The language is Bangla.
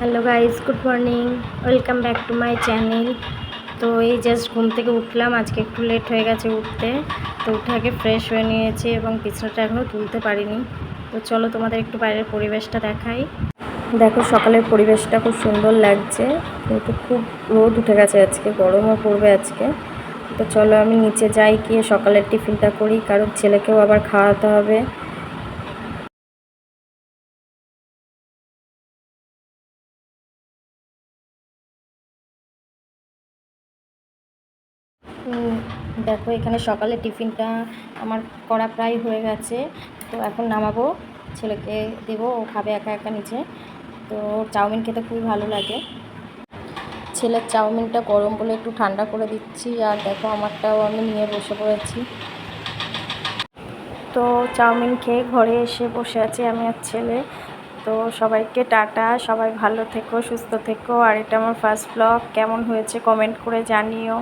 Hello guys, good morning. Welcome back to my channel. তো এই জাস্ট ঘুম থেকে উঠলাম, আজকে একটু লেট হয়ে গেছে উঠতে। তো উঠে আগে ফ্রেশ হয়ে নিয়েছি এবং বিছানাটা এখনও তুলতে পারিনি। তো চলো তোমাদের একটু বাইরের পরিবেশটা দেখাই। দেখো, সকালের পরিবেশটা খুব সুন্দর লাগছে, কিন্তু খুব রোদ উঠে গেছে আজকে, গরমও পড়বে আজকে। তো চলো আমি নিচে যাই, গিয়ে সকালের টিফিনটা করি, কারণ ছেলেকেও আবার খাওয়াতে হবে। দেখো, এখানে সকালে টিফিনটা আমার করা প্রায় হয়ে গেছে। তো এখন নামাবো, ছেলেকে দেবো, ও খাবে একা একা নিচে। তো ওর চাউমিন খেতে খুবই ভালো লাগে। ছেলের চাউমিনটা গরম বলে একটু ঠান্ডা করে দিচ্ছি, আর দেখো আমারটাও আমি নিয়ে বসে পড়েছি। তো চাউমিন খেয়ে ঘরে এসে বসে আছি আমি আর ছেলে। তো সবাইকে টাটা, সবাই ভালো থেকো, সুস্থ থেকো। আর এটা আমার ফার্স্ট ব্লগ, কেমন হয়েছে কমেন্ট করে জানিও।